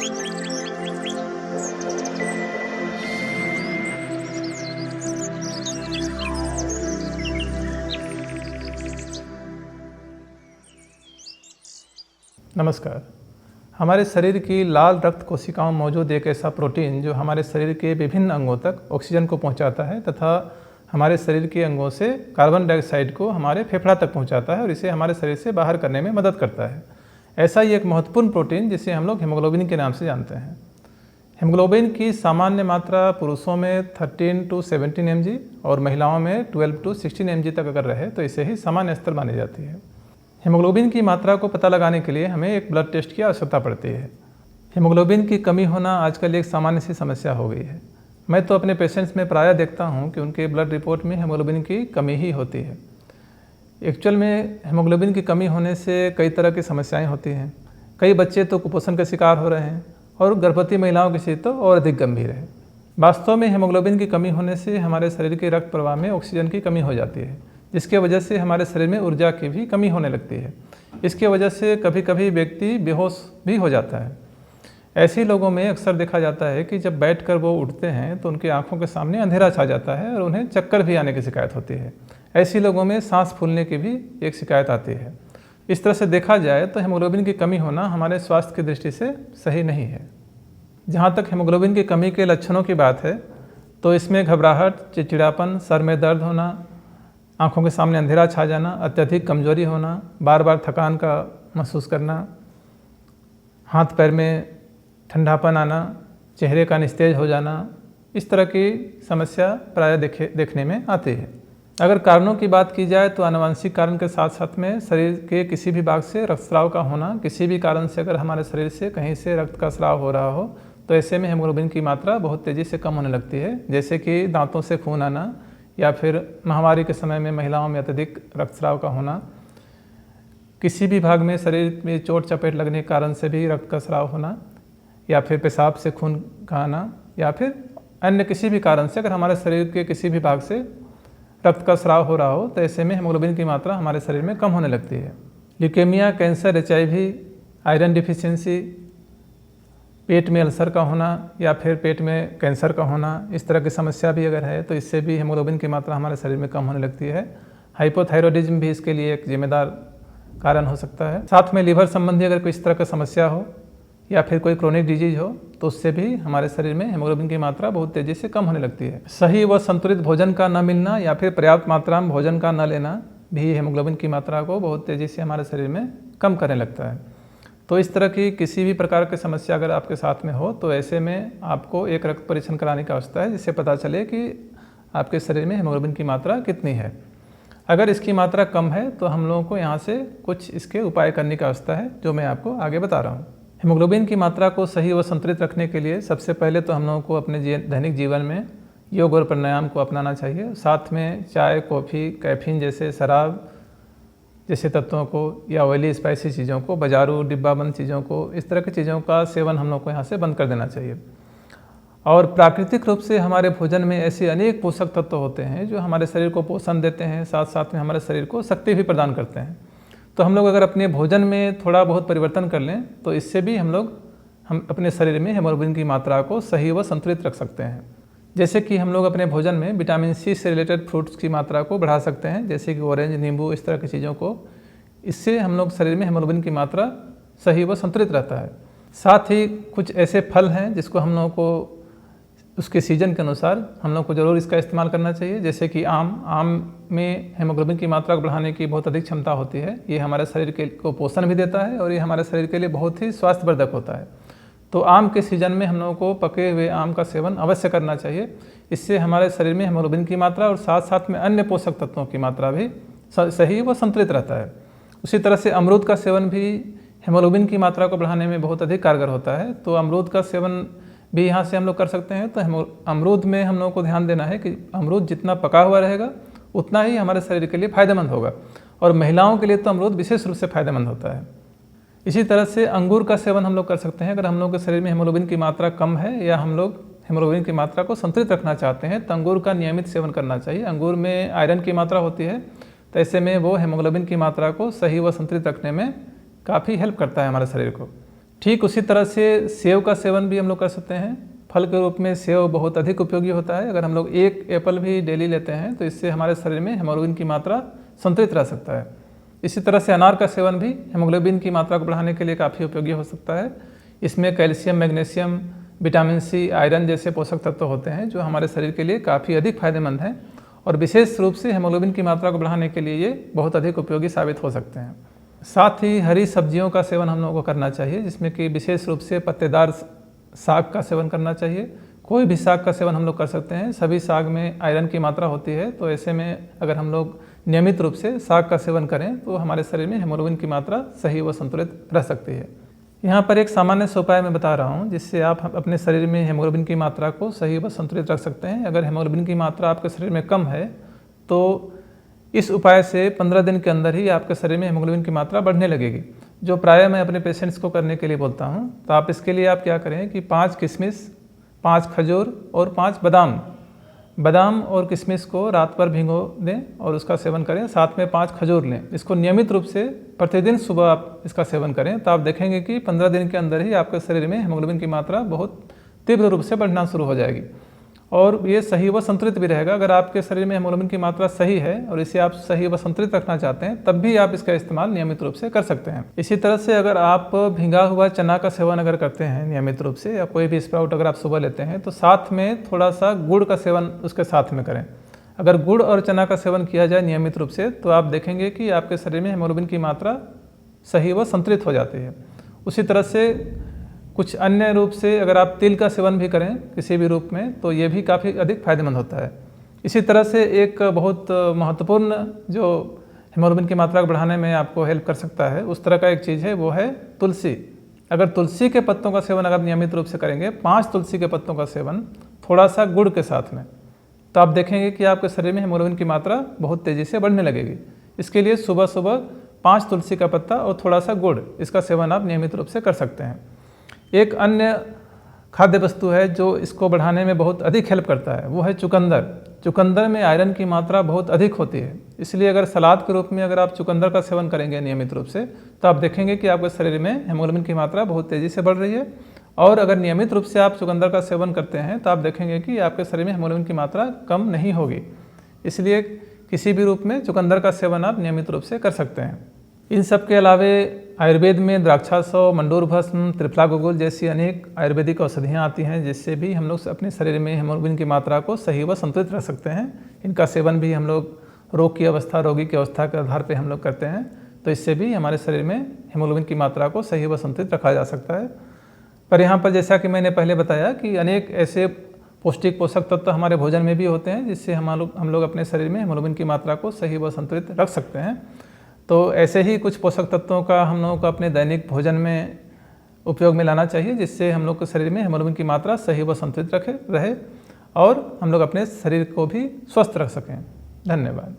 नमस्कार। हमारे शरीर की लाल रक्त कोशिकाओं में मौजूद एक ऐसा प्रोटीन जो हमारे शरीर के विभिन्न अंगों तक ऑक्सीजन को पहुंचाता है तथा हमारे शरीर के अंगों से कार्बन डाइऑक्साइड को हमारे फेफड़ा तक पहुंचाता है और इसे हमारे शरीर से बाहर करने में मदद करता है। ऐसा ही एक महत्वपूर्ण प्रोटीन जिसे हम लोग हीमोग्लोबिन के नाम से जानते हैं। हीमोग्लोबिन की सामान्य मात्रा पुरुषों में 13 to 17 mg और महिलाओं में 12 to 16 mg तक अगर रहे तो इसे ही सामान्य स्तर मानी जाती है। हीमोग्लोबिन की मात्रा को पता लगाने के लिए हमें एक ब्लड टेस्ट की आवश्यकता पड़ती है। हीमोग्लोबिन की कमी होना आजकल एक सामान्य सी समस्या हो गई है। मैं तो अपने पेशेंट्स में प्रायः देखता हूं कि उनके ब्लड रिपोर्ट में हीमोग्लोबिन की कमी ही होती है। एक्चुअल में हीमोग्लोबिन की कमी होने से कई तरह की समस्याएं होती हैं। कई बच्चे तो कुपोषण के शिकार हो रहे हैं और गर्भवती महिलाओं की स्थिति तो और अधिक गंभीर है। वास्तव में हीमोग्लोबिन की कमी होने से हमारे शरीर के रक्त प्रवाह में ऑक्सीजन की कमी हो जाती है, जिसके वजह से हमारे शरीर में ऊर्जा की भी कमी होने लगती है। इसके वजह से कभी कभी व्यक्ति बेहोश भी हो जाता है। ऐसे लोगों में अक्सर देखा जाता है कि जब बैठकर वो उठते हैं तो उनकी आंखों के सामने अंधेरा छा जाता है और उन्हें चक्कर भी आने की शिकायत होती है। ऐसे लोगों में सांस फूलने की भी एक शिकायत आती है। इस तरह से देखा जाए तो हीमोग्लोबिन की कमी होना हमारे स्वास्थ्य की दृष्टि से सही नहीं है। जहाँ तक हीमोग्लोबिन की कमी के लक्षणों की बात है तो इसमें घबराहट, चिड़चिड़ापन, सर में दर्द होना, आँखों के सामने अंधेरा छा जाना, अत्यधिक कमजोरी होना, बार बार थकान का महसूस करना, हाथ पैर में ठंडापन आना, चेहरे का निस्तेज हो जाना, इस तरह की समस्या प्रायः देखने में आती है। अगर कारणों की बात की जाए तो आनुवंशिक कारण के साथ साथ में शरीर के किसी भी भाग से रक्तस्राव का होना, किसी भी कारण से अगर हमारे शरीर से कहीं से रक्त का स्राव हो रहा हो तो ऐसे में हीमोग्लोबिन की मात्रा बहुत तेज़ी से कम होने लगती है। जैसे कि दांतों से खून आना या फिर महामारी के समय में महिलाओं में अत्यधिक रक्तस्राव का होना, किसी भी भाग में शरीर में चोट चपेट लगने के कारण से भी रक्त का स्राव होना, या फिर पेशाब से खून का आना, या फिर अन्य किसी भी कारण से अगर हमारे शरीर के किसी भी भाग से रक्त का स्राव हो रहा हो तो ऐसे में हीमोग्लोबिन की मात्रा हमारे शरीर में कम होने लगती है। Leukaemia, cancer, HIV, iron deficiency, पेट में अल्सर का होना या फिर पेट में कैंसर का होना, इस तरह की समस्या भी अगर है तो इससे भी हीमोग्लोबिन की मात्रा हमारे शरीर में कम होने लगती है। हाइपोथायरॉयडिज्म भी इसके लिए एक जिम्मेदार कारण हो सकता है। साथ में लीवर संबंधी अगर कोई इस तरह का समस्या हो या फिर कोई क्रोनिक डिजीज हो तो उससे भी हमारे शरीर में हीमोग्लोबिन की मात्रा बहुत तेज़ी से कम होने लगती है। सही व संतुलित भोजन का न मिलना या फिर पर्याप्त मात्रा में भोजन का न लेना भी हीमोग्लोबिन की मात्रा को बहुत तेज़ी से हमारे शरीर में कम करने लगता है। तो इस तरह की किसी भी प्रकार की समस्या अगर आपके साथ में हो तो ऐसे में आपको एक रक्त परीक्षण कराने की आवश्यकता है, जिससे पता चले कि आपके शरीर में हीमोग्लोबिन की मात्रा कितनी है। अगर इसकी मात्रा कम है तो हम लोगों को यहाँ से कुछ इसके उपाय करने की आवश्यकता है, जो मैं आपको आगे बता रहा हूँ। हीमोग्लोबिन की मात्रा को सही व संतुलित रखने के लिए सबसे पहले तो हम लोगों को अपने दैनिक जीवन में योग और प्राणायाम को अपनाना चाहिए। साथ में चाय, कॉफ़ी, कैफीन जैसे शराब जैसे तत्वों को या ऑयली स्पाइसी चीज़ों को, बाजारू डिब्बाबंद चीज़ों को, इस तरह की चीज़ों का सेवन हम लोग को यहाँ से बंद कर देना चाहिए। और प्राकृतिक रूप से हमारे भोजन में ऐसे अनेक पोषक तत्व होते हैं जो हमारे शरीर को पोषण देते हैं, साथ साथ में हमारे शरीर को शक्ति भी प्रदान करते हैं। तो हम लोग अगर अपने भोजन में थोड़ा बहुत परिवर्तन कर लें तो इससे भी हम अपने शरीर में हीमोग्लोबिन की मात्रा को सही व संतुलित रख सकते हैं। जैसे कि हम लोग अपने भोजन में विटामिन C से रिलेटेड फ्रूट्स की मात्रा को बढ़ा सकते हैं, जैसे कि ऑरेंज, नींबू, इस तरह की चीज़ों को। इससे हम लोग शरीर में हीमोग्लोबिन की मात्रा सही व संतुलित रहता है। साथ ही कुछ ऐसे फल हैं जिसको हम लोगों को उसके सीजन के अनुसार हम लोग को ज़रूर इसका इस्तेमाल करना चाहिए। जैसे कि आम में हीमोग्लोबिन की मात्रा को बढ़ाने की बहुत अधिक क्षमता होती है। ये हमारे शरीर को पोषण भी देता है और ये हमारे शरीर के लिए बहुत ही स्वास्थ्यवर्धक होता है। तो आम के सीजन में हम लोगों को पके हुए आम का सेवन अवश्य करना चाहिए। इससे हमारे शरीर में हीमोग्लोबिन की मात्रा और साथ साथ में अन्य पोषक तत्वों की मात्रा भी सही व संतुलित रहता है। उसी तरह से अमरूद का सेवन भी हीमोग्लोबिन की मात्रा को बढ़ाने में बहुत अधिक कारगर होता है। तो अमरूद का सेवन भी यहाँ से हम लोग कर सकते हैं। तो अमरूद में हम लोगों को ध्यान देना है कि अमरूद जितना पका हुआ रहेगा उतना ही हमारे शरीर के लिए फ़ायदेमंद होगा, और महिलाओं के लिए तो अमरूद विशेष रूप से फ़ायदेमंद होता है। इसी तरह से अंगूर का सेवन हम लोग कर सकते हैं। अगर हम लोग के शरीर में हीमोग्लोबिन की मात्रा कम है या हम लोग हीमोग्लोबिन की मात्रा को संतुलित रखना चाहते हैं तो अंगूर का नियमित सेवन करना चाहिए। अंगूर में आयरन की मात्रा होती है, तो ऐसे में वो हीमोग्लोबिन की मात्रा को सही व संतुलित रखने में काफ़ी हेल्प करता है हमारे शरीर को। ठीक उसी तरह से सेव का सेवन भी हम लोग कर सकते हैं। फल के रूप में सेव बहुत अधिक उपयोगी होता है। अगर हम लोग एक एप्पल भी डेली लेते हैं तो इससे हमारे शरीर में हेमोग्लोबिन की मात्रा संतुलित रह सकता है। इसी तरह से अनार का सेवन भी हेमोग्लोबिन की मात्रा को बढ़ाने के लिए काफ़ी उपयोगी हो सकता है। इसमें calcium, magnesium, vitamin C, iron जैसे पोषक तत्व होते हैं जो हमारे शरीर के लिए काफ़ी अधिक फायदेमंद हैं और विशेष रूप से हेमोग्लोबिन की मात्रा को बढ़ाने के लिए ये बहुत अधिक उपयोगी साबित हो सकते हैं। साथ ही हरी सब्जियों का सेवन हम लोगों को करना चाहिए, जिसमें कि विशेष रूप से पत्तेदार साग का सेवन करना चाहिए। कोई भी साग का सेवन हम लोग कर सकते हैं। सभी साग में आयरन की मात्रा होती है, तो ऐसे में अगर हम लोग नियमित रूप से साग का सेवन करें तो हमारे शरीर में हेमोग्लोबिन की मात्रा सही व संतुलित रह सकती है। यहाँ पर एक सामान्य से उपाय मैं बता रहा हूँ जिससे आप अपने शरीर में हेमोग्लोबिन की मात्रा को सही व संतुलित रख सकते हैं। अगर हेमोग्लोबिन की मात्रा आपके शरीर में कम है तो इस उपाय से 15 दिन के अंदर ही आपके शरीर में हेमोग्लोबिन की मात्रा बढ़ने लगेगी, जो प्रायः मैं अपने पेशेंट्स को करने के लिए बोलता हूँ। तो आप इसके लिए आप क्या करें कि 5 किशमिश, 5 खजूर और 5 बादाम और किशमिश को रात भर भिगो दें और उसका सेवन करें। साथ में 5 खजूर लें। इसको नियमित रूप से प्रतिदिन सुबह आप इसका सेवन करें तो आप देखेंगे कि 15 दिन के अंदर ही आपके शरीर में हेमोग्लोबिन की मात्रा बहुत तीव्र रूप से बढ़ना शुरू हो जाएगी और ये सही व संतुलित भी रहेगा। अगर आपके शरीर में हेमोग्लोबिन की मात्रा सही है और इसे आप सही व संतुलित रखना चाहते हैं तब भी आप इसका इस्तेमाल नियमित रूप से कर सकते हैं। इसी तरह से अगर आप भिंगा हुआ चना का सेवन अगर करते हैं नियमित रूप से या कोई भी स्प्राउट अगर आप सुबह लेते हैं तो साथ में थोड़ा सा गुड़ का सेवन उसके साथ में करें। अगर गुड़ और चना का सेवन किया जाए नियमित रूप से तो आप देखेंगे कि आपके शरीर में हेमोग्लोबिन की मात्रा सही व संतुलित हो जाती है। उसी तरह से कुछ अन्य रूप से अगर आप तिल का सेवन भी करें किसी भी रूप में तो ये भी काफ़ी अधिक फायदेमंद होता है। इसी तरह से एक बहुत महत्वपूर्ण जो हेमोग्लोबिन की मात्रा को बढ़ाने में आपको हेल्प कर सकता है उस तरह का एक चीज़ है, वो है तुलसी। अगर तुलसी के पत्तों का सेवन अगर नियमित रूप से करेंगे, 5 तुलसी के पत्तों का सेवन थोड़ा सा गुड़ के साथ में, तो आप देखेंगे कि आपके शरीर में हेमोग्लोबिन की मात्रा बहुत तेज़ी से बढ़ने लगेगी। इसके लिए सुबह सुबह 5 तुलसी का पत्ता और थोड़ा सा गुड़, इसका सेवन आप नियमित रूप से कर सकते हैं। एक अन्य खाद्य वस्तु है जो इसको बढ़ाने में बहुत अधिक हेल्प करता है, वो है चुकंदर। चुकंदर में आयरन की मात्रा बहुत अधिक होती है, इसलिए अगर सलाद के रूप में अगर आप चुकंदर का सेवन करेंगे नियमित रूप से तो आप देखेंगे कि आपके शरीर में हेमोग्लोबिन की मात्रा बहुत तेज़ी से बढ़ रही है। और अगर नियमित रूप से आप चुकंदर का सेवन करते हैं तो आप देखेंगे कि आपके शरीर में हेमोग्लोबिन की मात्रा कम नहीं होगी। इसलिए किसी भी रूप में चुकंदर का सेवन आप नियमित रूप से कर सकते हैं। इन सब के अलावे आयुर्वेद में द्राक्षासव, मंडूर भस्म, त्रिफला गुगुल जैसी अनेक आयुर्वेदिक औषधियाँ आती हैं जिससे भी हम लोग अपने शरीर में हेमोग्लोबिन की मात्रा को सही व संतुलित रख सकते हैं। इनका सेवन भी हम लोग रोगी की अवस्था के आधार पर हम लोग करते हैं, तो इससे भी हमारे शरीर में हेमोग्लोबिन की मात्रा को सही व संतुलित रखा जा सकता है। पर यहाँ पर जैसा कि मैंने पहले बताया कि अनेक ऐसे पौष्टिक पोषक तत्व हमारे भोजन में भी होते हैं जिससे हम लोग अपने शरीर में हेमोग्लोबिन की मात्रा को सही व संतुलित रख सकते हैं। तो ऐसे ही कुछ पोषक तत्वों का हम लोगों को अपने दैनिक भोजन में उपयोग में लाना चाहिए जिससे हम लोग के शरीर में हेमोग्लोबिन की मात्रा सही व संतुलित रहे और हम लोग अपने शरीर को भी स्वस्थ रख सकें। धन्यवाद।